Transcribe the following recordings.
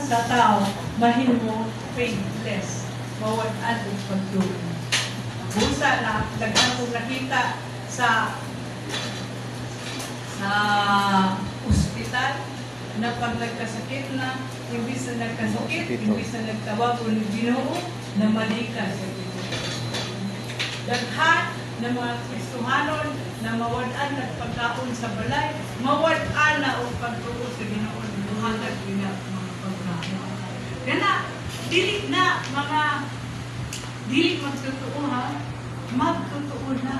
sa tao, mahimo faithless. Mawad-an o pagtuon. Busa na, daghan kong nakita sa ospital na pag nagkasakit na, imbis na nagkasakit, imbis na nagtawag o Ginoo, na malika sa Ginoo. Daghan na mga Kristohanon na mawad-an at pagkaon sa balay, mawad-an na o pagtuo sa Ginoo, duhatag nila mga pagkaon. Kaya dili na mga dili magtotoo ha, magtotoo na.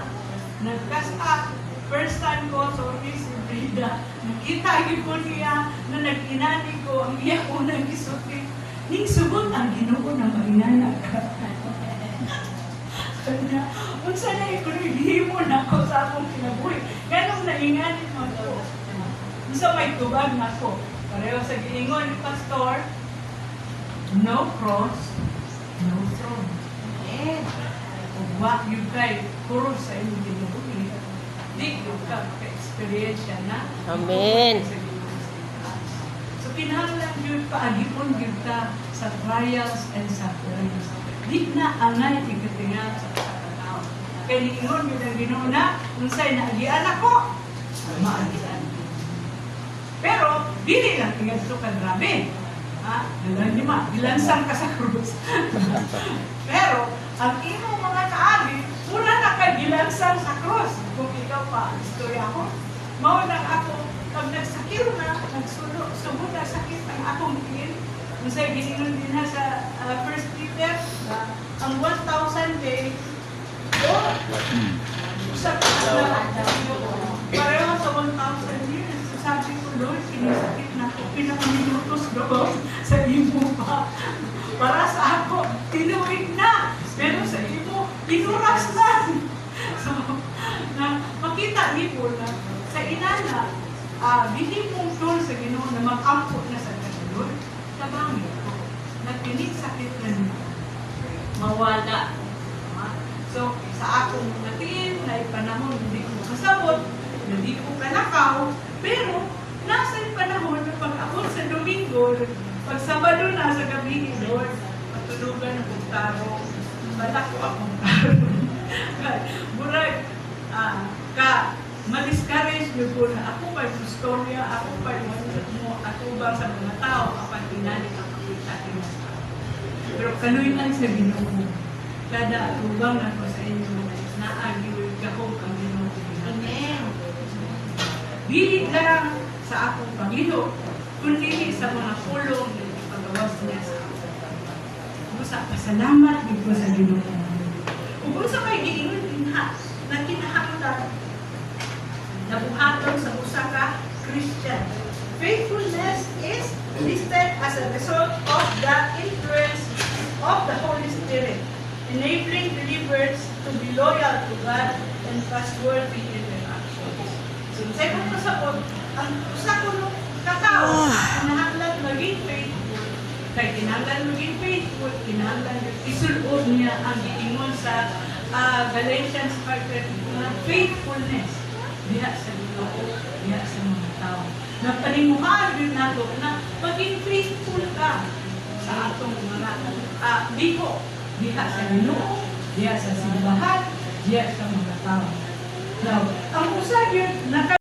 Nagkasa, first time ko, sorry si Brida, nakita ko niya na nag-inani ko, ang iya ko nang isuti. Ning subot ang Ginoo na mainana ka. Kanya, unsa na ikunihimo na ako sa akong kinabuhi. Ganong naingani mo to. Unsa may tubag na ko. Pareho sa giingon ni Pastor, no cross, no throne. Wa yung kay puro sa inyong ginubuhi. Di yung ka maka-experiensya na. Amen. So kinahanglan yun paagipon yun ka sa trials and sufferings. Di na angay ikatingan sa katao. Kaya niingon yun ang Ginoo na, unsay naagian ako, maagian. Pero, dili lang tingad ito ka grabe. Gilansang ka sa krus. Pero, ang imong mga kaagi, muna na ka gilansang sa krus. Kung ikaw pa, istorya ko, mao na ako, pag nagsakil na, nagsugod na sakit ang akong tingin, masay giningon din na sa 1 Peter, ang 1,000 day, sa pareho sa 1,000 years, sabi ko, Lord, sinisakit na ako, pinakaminutos doon sa imo pa. Para sa ako, tinuwid na. Pero sa imo, pinuras na. So, makita niyo na sa inana, hindi mong doon sa Ginoo na mag-ampot na sa Lord, tabangin ko. Nagpinig sakit na niyo. Mawala. So, sa akong natin, na ipanahon, hindi ko kasabot, hindi ko kanakaw, pero nasa panahon na pag-abot sa Domingo, pag Sabado na sa gabi, Lord, matulugan ng taro, balak ko akong taro. Murag, ma-discourage niyo po na ako pa yung storya, ako pa yung atubang sa mga tao, kapag pinalik ang pakita sa pero kanuy lang sa Ginoo. Kada atubang ako sa inyo, naagiwid kahong ang Ginoo. Amen. Dili lang sa akong Panginoon, kundi sa mga pulong na ipagawas niya sa ako. Busa, pasalamat dito sa Ginoo. Kung sa kay giingon din ha, na kinahanglan nabuhaton sa usa ka Christian. Faithfulness is listed as a result of the influence of the Holy Spirit, enabling believers to be loyal to God and trustworthy in their actions. So, sa ibang pasapot, ang usa ko nung katao, kinahanglan maging faithful. Kaya kinahanglan maging faithful, kinahanglan isulod niya ang giingon sa Galatians 5:32 na faithfulness diha sa Ginoo, diha sa mga tao. Napanimuhaan din nato na maging faithful ka sa atong mga diho, diha sa Ginoo, diha sa simbahan, diha sa mga tao. Now, ang usa yun,